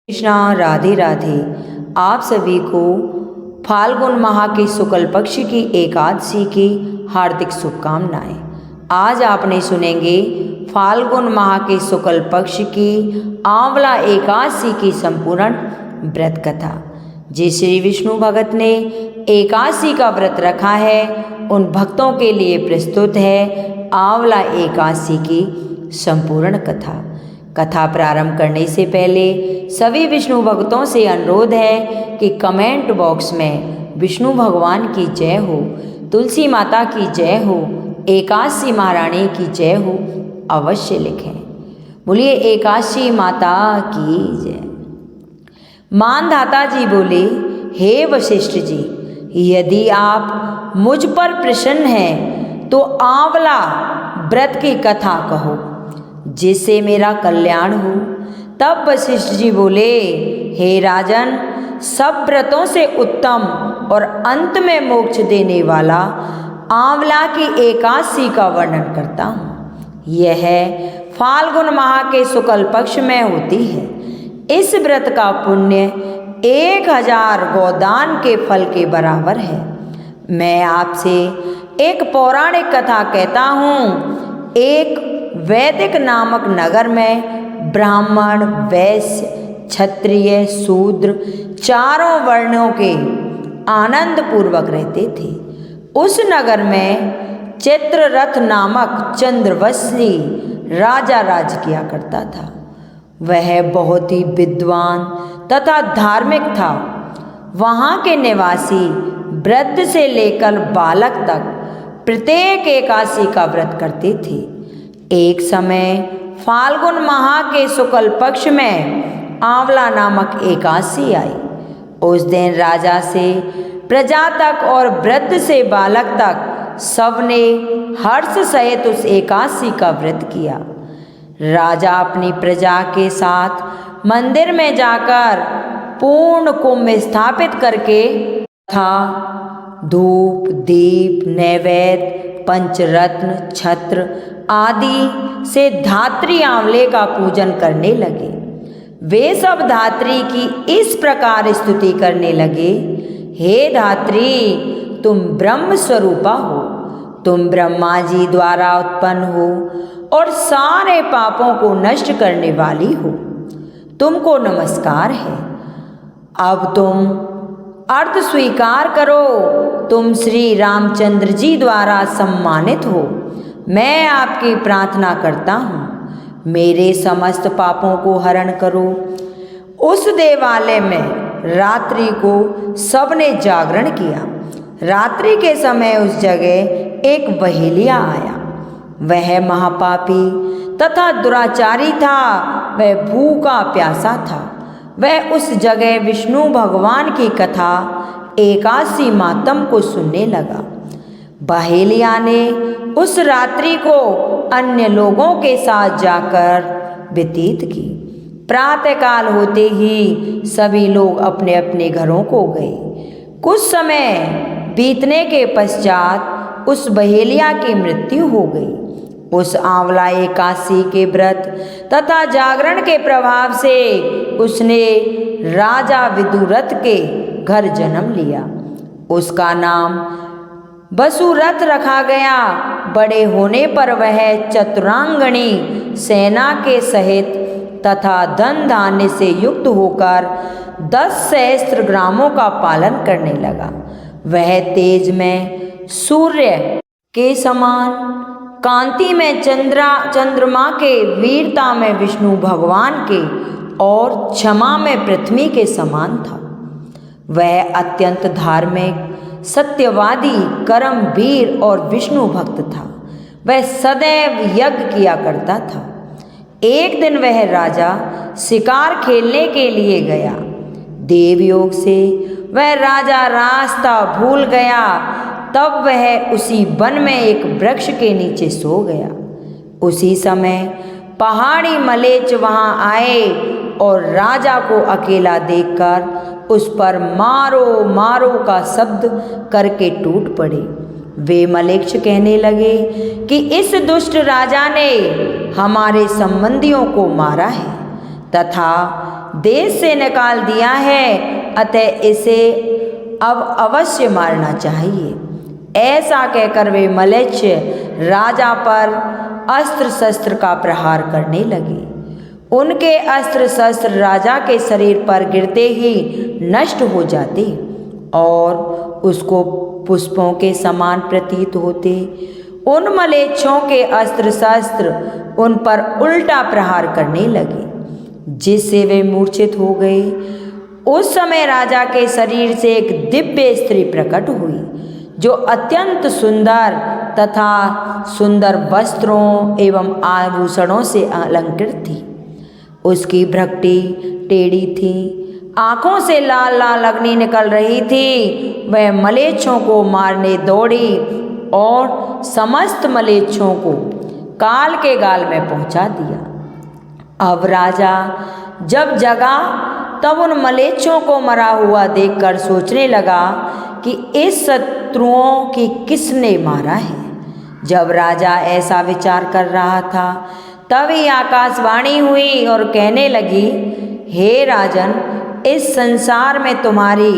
कृष्णा, राधे राधे। आप सभी को फाल्गुन माह के शुक्ल पक्ष की एकादशी की हार्दिक शुभकामनाएं। आज आपने सुनेंगे फाल्गुन माह के शुक्ल पक्ष की आंवला एकादशी की संपूर्ण व्रत कथा। जिस श्री विष्णु भगत ने एकादशी का व्रत रखा है उन भक्तों के लिए प्रस्तुत है आंवला एकादशी की संपूर्ण कथा। कथा प्रारंभ करने से पहले सभी विष्णु भक्तों से अनुरोध है कि कमेंट बॉक्स में विष्णु भगवान की जय हो, तुलसी माता की जय हो, एकादशी महारानी की जय हो अवश्य लिखें। बोलिए एकादशी माता की जय। मानधाता जी बोले, हे वशिष्ठ जी, यदि आप मुझ पर प्रसन्न हैं तो आंवला व्रत की कथा कहो जिससे मेरा कल्याण हो। तब वशिष्ठ जी बोले, हे राजन, सब व्रतों से उत्तम और अंत में मोक्ष देने वाला आंवला की एकादशी का वर्णन करता हूँ। यह फाल्गुन माह के शुक्ल पक्ष में होती है। इस व्रत का पुण्य 1000 गोदान के फल के बराबर है। मैं आपसे एक पौराणिक कथा कहता हूँ। एक वैदिक नामक नगर में ब्राह्मण, वैश्य, क्षत्रिय, शूद्र चारों वर्णों के आनंद पूर्वक रहते थे। उस नगर में चित्ररथ नामक चंद्रवंशी राजा राज किया करता था। वह बहुत ही विद्वान तथा धार्मिक था। वहाँ के निवासी वृद्ध से लेकर बालक तक प्रत्येक एकादशी का व्रत करते थे। एक समय फाल्गुन माह के शुक्ल पक्ष में आंवला नामक एकादशी आई। उस दिन राजा से प्रजा तक और वृद्ध से बालक तक सबने हर्ष सहित उस एकादशी का व्रत किया। राजा अपनी प्रजा के साथ मंदिर में जाकर पूर्ण कुंभ स्थापित करके था धूप, दीप, नैवेद्य, पंचरत्न, छत्र आदि से धात्री आंवले का पूजन करने लगे। वे सब धात्री की इस प्रकार स्तुति करने लगे, हे धात्री, तुम ब्रह्म स्वरूपा हो, तुम ब्रह्मा जी द्वारा उत्पन्न हो और सारे पापों को नष्ट करने वाली हो। तुमको नमस्कार है। अब तुम अर्थ स्वीकार करो। तुम श्री रामचंद्र जी द्वारा सम्मानित हो। मैं आपकी प्रार्थना करता हूँ, मेरे समस्त पापों को हरण करो। उस देवालय में रात्रि को सबने जागरण किया। रात्रि के समय उस जगह एक बहेलिया आया। वह महापापी तथा दुराचारी था। वह भूखा प्यासा था। वह उस जगह विष्णु भगवान की कथा एकादशी मातम को सुनने लगा। बहेलिया ने उस रात्रि को अन्य लोगों के साथ जाकर व्यतीत की। प्रातःकाल होते ही सभी लोग अपने अपने घरों को गए। कुछ समय बीतने के पश्चात उस बहेलिया की मृत्यु हो गई। उस आंवला एकादशी के व्रत तथा जागरण के प्रभाव से उसने राजा विदुरथ के घर जन्म लिया। उसका नाम वसुरथ रखा गया। बड़े होने पर वह चतुरांगणी सेना के सहित तथा धन धान्य से युक्त होकर 10 सहस्त्र ग्रामों का पालन करने लगा। वह तेज में सूर्य के समान, कांति में चंद्रमा के, वीरता में विष्णु भगवान के और क्षमा में पृथ्वी के समान था। वह अत्यंत धार्मिक, सत्यवादी, कर्मवीर और विष्णु भक्त था। वह सदैव यज्ञ किया करता था। एक दिन वह राजा शिकार खेलने के लिए गया। देवयोग से वह राजा रास्ता भूल गया। तब वह उसी वन में एक वृक्ष के नीचे सो गया। उसी समय पहाड़ी मलेच्छ वहां आए और राजा को अकेला देखकर उस पर मारो मारो का शब्द करके टूट पड़े। वे मलेच्छ कहने लगे कि इस दुष्ट राजा ने हमारे संबंधियों को मारा है तथा देश से निकाल दिया है, अतः इसे अब अवश्य मारना चाहिए। ऐसा कहकर वे मलेच्छ राजा पर अस्त्र शस्त्र का प्रहार करने लगे। उनके अस्त्र शस्त्र राजा के शरीर पर गिरते ही नष्ट हो जाते और उसको पुष्पों के समान प्रतीत होते। उन मलेच्छों के अस्त्र शस्त्र उन पर उल्टा प्रहार करने लगे, जिससे वे मूर्छित हो गए। उस समय राजा के शरीर से एक दिव्य स्त्री प्रकट हुई, जो अत्यंत सुंदर तथा सुंदर वस्त्रों एवं आभूषणों से अलंकृत थी। उसकी भ्रकटी टेढ़ी थी, आंखों से लाल लाल अग्नि निकल रही थी। वह मलेच्छों को मारने दौड़ी और समस्त मलेच्छों को काल के गाल में पहुंचा दिया। अब राजा जब जगा तब उन मलेच्छों को मरा हुआ देखकर सोचने लगा कि इस शत्रुओं की किसने मारा है। जब राजा ऐसा विचार कर रहा था, तभी आकाशवाणी हुई और कहने लगी, हे राजन, इस संसार में तुम्हारी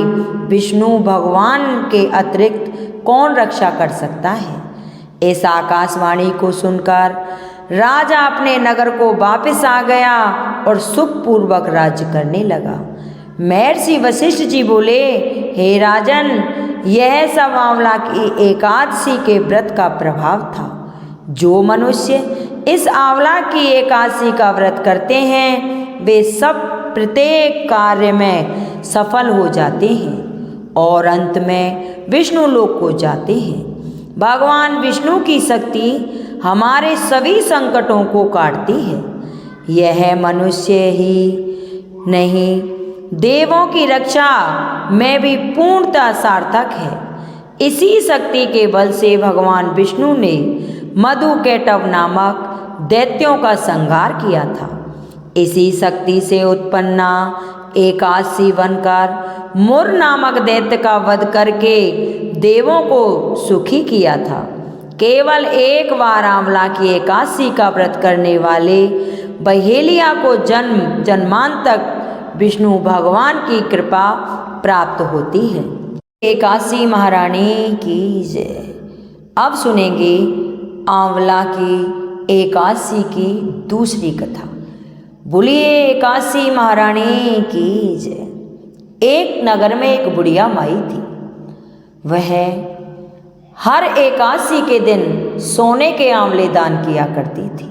विष्णु भगवान के अतिरिक्त कौन रक्षा कर सकता है। इस आकाशवाणी को सुनकर राजा अपने नगर को वापस आ गया और सुखपूर्वक राज्य करने लगा। महर्षि वशिष्ठ जी बोले, हे राजन, यह सब आंवला की एकादशी के व्रत का प्रभाव था। जो मनुष्य इस आंवला की एकादशी का व्रत करते हैं, वे सब प्रत्येक कार्य में सफल हो जाते हैं और अंत में विष्णु लोक को जाते हैं। भगवान विष्णु की शक्ति हमारे सभी संकटों को काटती है। यह मनुष्य ही नहीं, देवों की रक्षा में भी पूर्णतः सार्थक है। इसी शक्ति के बल से भगवान विष्णु ने मधुकैटभ नामक दैत्यों का संहार किया था। इसी शक्ति से उत्पन्ना एकादशी बनकर मुर नामक दैत्य का वध करके देवों को सुखी किया था। केवल एक बार आंवला की एकादशी का व्रत करने वाले बहेलिया को जन्म जन्मांत तक विष्णु भगवान की कृपा प्राप्त होती है। एकादशी महारानी की जय। अब सुनेंगे आंवला की एकादशी की दूसरी कथा। बोलिए एकादशी महारानी की जय। एक नगर में एक बुढ़िया माई थी। वह हर एकादशी के दिन सोने के आंवले दान किया करती थी।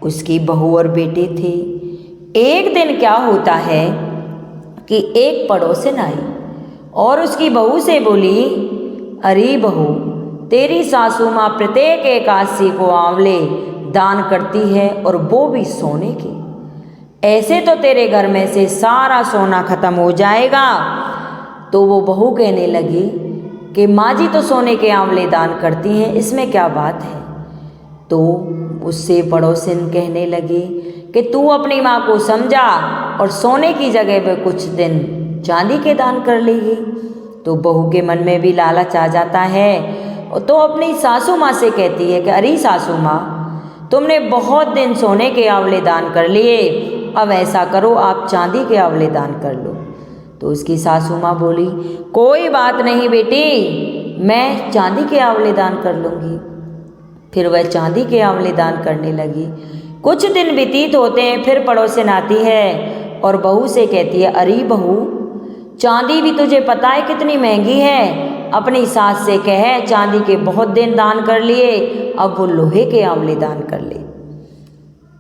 उसकी बहू और बेटे थे। एक दिन क्या होता है कि एक पड़ोसन आई और उसकी बहू से बोली, अरे बहू, तेरी सासू माँ प्रत्येक एकादशी को आंवले दान करती है और वो भी सोने के। ऐसे तो तेरे घर में से सारा सोना खत्म हो जाएगा। तो वो बहू कहने लगी कि माँ जी तो सोने के आंवले दान करती हैं, इसमें क्या बात है। तो उससे पड़ोसन कहने लगे कि तू अपनी माँ को समझा और सोने की जगह पे कुछ दिन चांदी के दान कर लेगी। तो बहू के मन में भी लालच आ जाता है, तो अपनी सासू माँ से कहती है कि अरे सासू माँ, तुमने बहुत दिन सोने के आंवले दान कर लिए, अब ऐसा करो आप चांदी के आंवले दान कर लो। तो उसकी सासू माँ बोली, कोई बात नहीं बेटी, मैं चांदी के आंवले दान कर लूँगी। फिर वह चांदी के आंवले दान करने लगी। कुछ दिन व्यतीत होते हैं, फिर पड़ोसन आती है और बहू से कहती है, अरे बहू, चांदी भी तुझे पता है कितनी महंगी है। अपनी सास से कहे चांदी के बहुत दिन दान कर लिए, अब वो लोहे के आंवले दान कर ले।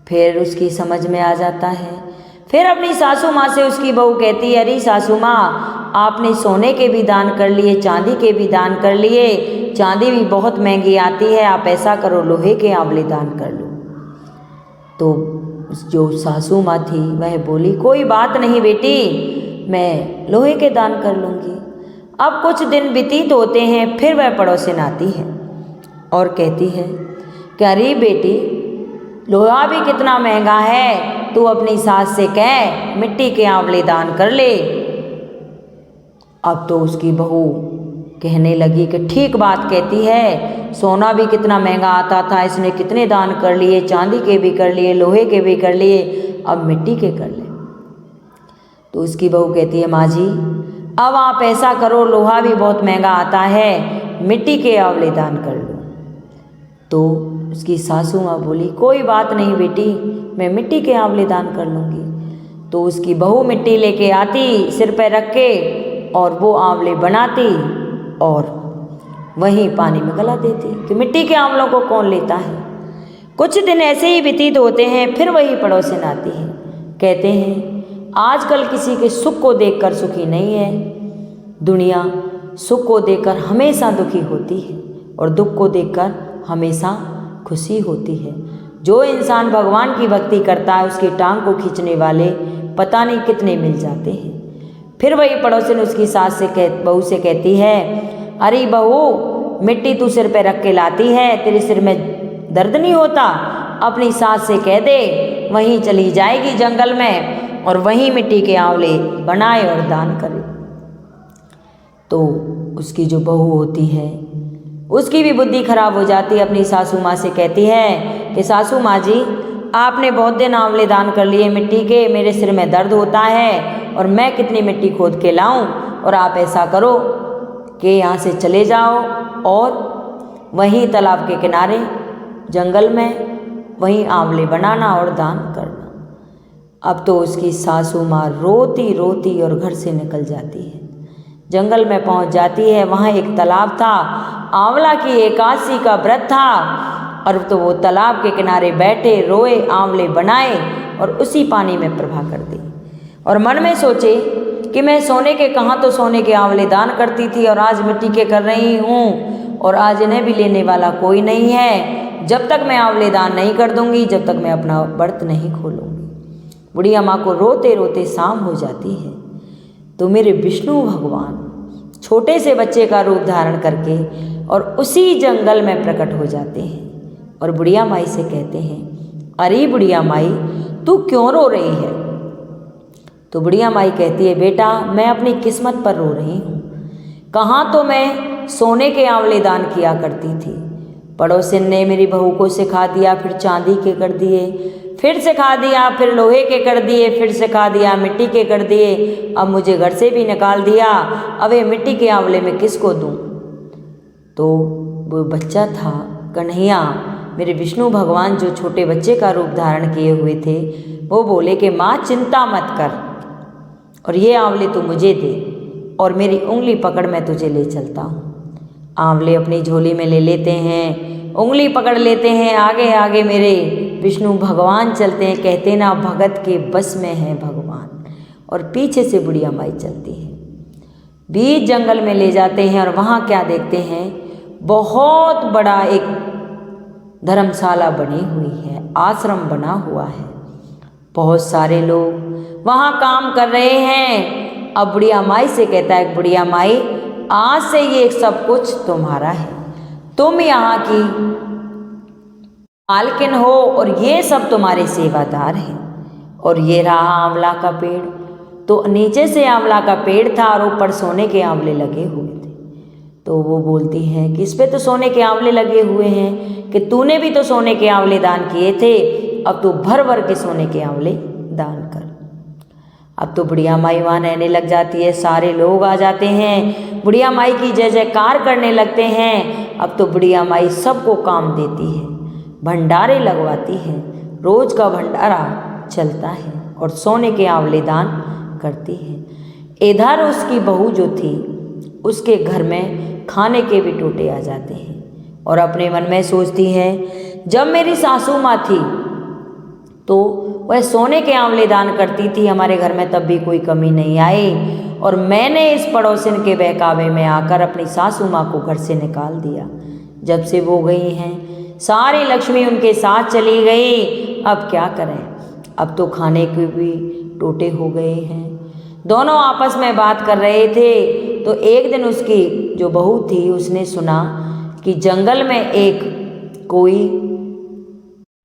फिर उसकी समझ में आ जाता है। फिर अपनी सासू माँ से उसकी बहू कहती है, अरे सासू माँ, आपने सोने के भी दान कर लिए, चांदी के भी दान कर लिए, चांदी भी बहुत महंगी आती है, आप ऐसा करो लोहे के आंवले दान कर लो। तो जो सासू माँ थी वह बोली, कोई बात नहीं बेटी, मैं लोहे के दान कर लूँगी। अब कुछ दिन व्यतीत होते हैं, फिर वह पड़ोसन आती है और कहती है कि अरे बेटी, लोहा भी कितना महंगा है, तू अपनी सास से कह मिट्टी के आंवले दान कर ले। अब तो उसकी बहू कहने लगी कि ठीक बात कहती है, सोना भी कितना महंगा आता था, इसने कितने दान कर लिए, चांदी के भी कर लिए, लोहे के भी कर लिए, अब मिट्टी के कर ले। तो उसकी बहू कहती है, माँ जी अब आप ऐसा करो, लोहा भी बहुत महंगा आता है, मिट्टी के आंवले दान कर लो। तो उसकी सासू माँ बोली, कोई बात नहीं बेटी, मैं मिट्टी के आंवले दान कर लूँगी। तो उसकी बहू मिट्टी लेके आती सिर पे रख के और वो आंवले बनाती और वहीं पानी में गला देती कि मिट्टी के आंवलों को कौन लेता है। कुछ दिन ऐसे ही व्यतीत होते हैं, फिर वही पड़ोसिन आती है, कहते हैं आजकल किसी के सुख को देखकर सुखी नहीं है, दुनिया सुख को देखकर हमेशा दुखी होती है और दुख को देखकर हमेशा खुशी होती है। जो इंसान भगवान की भक्ति करता है उसकी टांग को खींचने वाले पता नहीं कितने मिल जाते हैं। फिर वही पड़ोसिन उसकी सास से बहू से कहती है, अरे बहू मिट्टी तू सिर पे रख के लाती है, तेरे सिर में दर्द नहीं होता? अपनी सास से कह दे, वहीं चली जाएगी जंगल में और वहीं मिट्टी के आंवले बनाए और दान करे। तो उसकी जो बहू होती है उसकी भी बुद्धि खराब हो जाती है, अपनी सासू माँ से कहती है कि सासू माँ जी आपने बहुत दिन आंवले दान कर लिए मिट्टी के, मेरे सिर में दर्द होता है और मैं कितनी मिट्टी खोद के लाऊं, और आप ऐसा करो कि यहाँ से चले जाओ और वहीं तालाब के किनारे जंगल में वहीं आंवले बनाना और दान करना। अब तो उसकी सासू माँ रोती रोती और घर से निकल जाती है, जंगल में पहुंच जाती है। वहाँ एक तालाब था, आंवला की एकादशी का व्रत था, और तो वो तालाब के किनारे बैठे रोए, आंवले बनाए और उसी पानी में प्रभा कर दी। और मन में सोचे कि मैं सोने के कहाँ तो सोने के आंवले दान करती थी और आज मिट्टी के कर रही हूँ, और आज इन्हें भी लेने वाला कोई नहीं है। जब तक मैं आंवले दान नहीं कर दूंगी, जब तक मैं अपना व्रत नहीं खोलूँगी। बुढ़िया माँ को रोते रोते शाम हो जाती है। तो मेरे विष्णु भगवान छोटे से बच्चे का रूप धारण करके और उसी जंगल में प्रकट हो जाते हैं और बुढ़िया माई से कहते हैं, अरे बुढ़िया माई तू क्यों रो रही है? तो बुढ़िया माई कहती है, बेटा मैं अपनी किस्मत पर रो रही हूँ। कहाँ तो मैं सोने के आंवले दान किया करती थी, पड़ोसिन ने मेरी बहू को सिखा दिया, फिर चांदी के कर दिए, फिर सिखा दिया, फिर लोहे के कर दिए, फिर सिखा दिया मिट्टी के कर दिए, अब मुझे घर से भी निकाल दिया। अब ये मिट्टी के आंवले में किसको दूं? तो वो बच्चा था कन्हैया, मेरे विष्णु भगवान जो छोटे बच्चे का रूप धारण किए हुए थे, वो बोले कि माँ चिंता मत कर और ये आंवले तू मुझे दे और मेरी उंगली पकड़ मैं तुझे ले चलता हूँ। आंवले अपनी झोली में ले लेते हैं, उंगली पकड़ लेते हैं, आगे आगे मेरे विष्णु भगवान चलते हैं। कहते ना भगत के बस में है भगवान, और पीछे से बुढ़िया माई चलती है। बीच जंगल में ले जाते हैं और वहाँ क्या देखते हैं, बहुत बड़ा एक धर्मशाला बनी हुई है, आश्रम बना हुआ है, बहुत सारे लोग वहाँ काम कर रहे हैं। अब बुढ़िया माई से कहता है, बुढ़िया माई आज से ये सब कुछ तुम्हारा है, तुम यहाँ की मालकिन हो और ये सब तुम्हारे सेवादार हैं। और ये रहा आंवला का पेड़, तो नीचे से आंवला का पेड़ था और ऊपर सोने के आंवले लगे हुए थे। तो वो बोलती हैं कि इस पे तो सोने के आंवले लगे हुए हैं, कि तूने भी तो सोने के आंवले दान किए थे, अब तू भर भर के सोने के आंवले दान कर। अब तो बुढ़िया माई वहाँ रहने लग जाती है, सारे लोग आ जाते हैं, बुढ़िया माई की जय जयकार करने लगते हैं। अब तो बुढ़िया माई सबको काम देती है, भंडारे लगवाती है, रोज का भंडारा चलता है और सोने के आंवले दान करती है। इधर उसकी बहू जो थी उसके घर में खाने के भी टोटे आ जाते हैं और अपने मन में सोचती है, जब मेरी सासू माँ थी तो वह सोने के आंवले दान करती थी हमारे घर में, तब भी कोई कमी नहीं आई, और मैंने इस पड़ोसिन के बहकावे में आकर अपनी सासू माँ को घर से निकाल दिया। जब से वो गई हैं सारी लक्ष्मी उनके साथ चली गई। अब क्या करें, अब तो खाने के भी टोटे हो गए हैं। दोनों आपस में बात कर रहे थे तो एक दिन उसकी जो बहू थी उसने सुना कि जंगल में एक कोई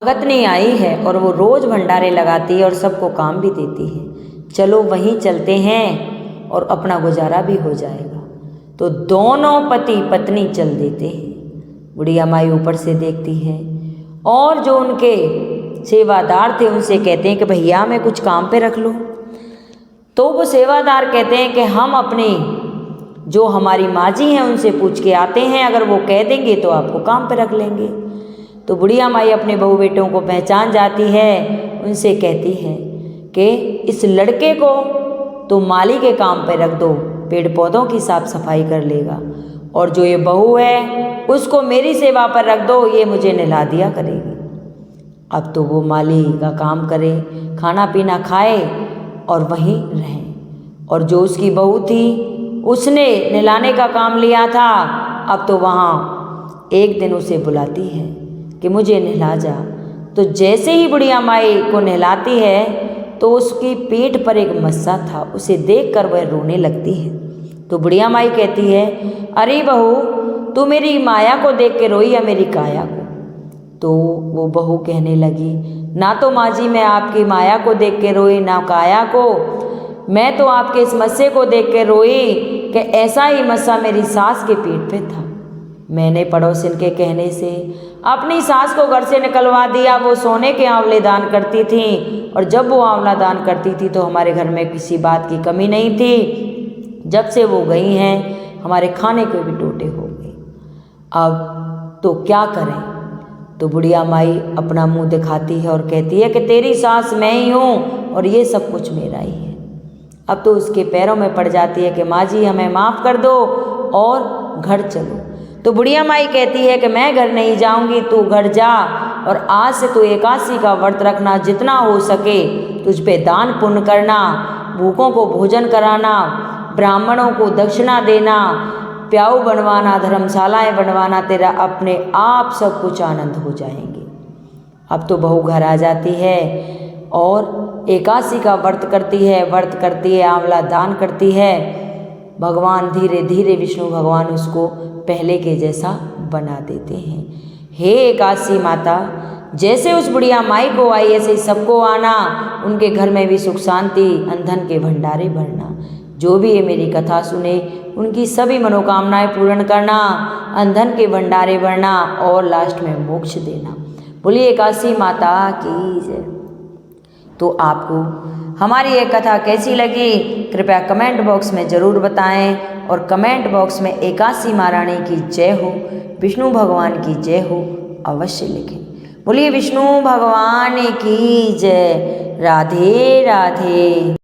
भगतनी आई है और वो रोज भंडारे लगाती है और सबको काम भी देती है, चलो वहीं चलते हैं और अपना गुजारा भी हो जाएगा। तो दोनों पति पत्नी चल देते हैं। बुढ़िया माई ऊपर से देखती है और जो उनके सेवादार थे उनसे कहते हैं कि भैया मैं कुछ काम पे रख लो। तो वो सेवादार कहते हैं कि हम अपने जो हमारी माँ जी हैं उनसे पूछ के आते हैं, अगर वो कह देंगे तो आपको काम पे रख लेंगे। तो बुढ़िया माई अपने बहू बेटों को पहचान जाती है, उनसे कहती है कि इस लड़के को तो माली के काम पे रख दो, पेड़ पौधों की साफ सफाई कर लेगा, और जो ये बहू है उसको मेरी सेवा पर रख दो, ये मुझे नहला दिया करेगी। अब तो वो माली का काम करे, खाना पीना खाए और वहीं रहें। और जो उसकी बहू थी उसने नहलाने का काम लिया था, अब तो वहाँ एक दिन उसे बुलाती है कि मुझे नहला जा। तो जैसे ही बुढ़िया माई को नहलाती है तो उसकी पीठ पर एक मस्सा था, उसे देखकर वह रोने लगती है। तो बुढ़िया माई कहती है, अरे बहू तू मेरी माया को देख के रोई या मेरी काया को? तो वो बहू कहने लगी, ना तो माँ जी मैं आपकी माया को देख के रोई ना काया को, मैं तो आपके इस मस्से को देख के रोई कि ऐसा ही मस्सा मेरी सास के पेट पे था। मैंने पड़ोसिन के कहने से अपनी सास को घर से निकलवा दिया। वो सोने के आंवले दान करती थी, और जब वो आंवला दान करती थी तो हमारे घर में किसी बात की कमी नहीं थी। जब से वो गई हैं हमारे खाने के भी टोटे हो गए। अब तो क्या करें? तो बुढ़िया माई अपना मुंह दिखाती है और कहती है कि तेरी सास मैं ही हूँ और ये सब कुछ मेरा ही है। अब तो उसके पैरों में पड़ जाती है कि माँ जी हमें माफ़ कर दो और घर चलो। तो बुढ़िया माई कहती है कि मैं घर नहीं जाऊंगी, तू घर जा, और आज से तू एकादशी का व्रत रखना, जितना हो सके तुझ पे दान पुण्य करना, भूखों को भोजन कराना, ब्राह्मणों को दक्षिणा देना, प्याऊ बनवाना, धर्मशालाएं बनवाना, तेरा अपने आप सब कुछ आनंद हो जाएंगे। अब तो बहू घर आ जाती है और एकादशी का व्रत करती है, आंवला दान करती है। भगवान धीरे धीरे विष्णु भगवान उसको पहले के जैसा बना देते हैं। हे एकादशी माता, जैसे उस बुढ़िया माई को आई ऐसे सबको आना, उनके घर में भी सुख शांति, अंधन के भंडारे भरना। जो भी ये मेरी कथा सुने उनकी सभी मनोकामनाएं पूर्ण करना, अंधन के भंडारे भरना और लास्ट में मोक्ष देना। बोलिए एकादशी माता की जय। तो आपको हमारी ये कथा कैसी लगी कृपया कमेंट बॉक्स में ज़रूर बताएं, और कमेंट बॉक्स में एकादशी महारानी की जय हो, विष्णु भगवान की जय हो अवश्य लिखें। बोलिए विष्णु भगवान की जय। राधे राधे।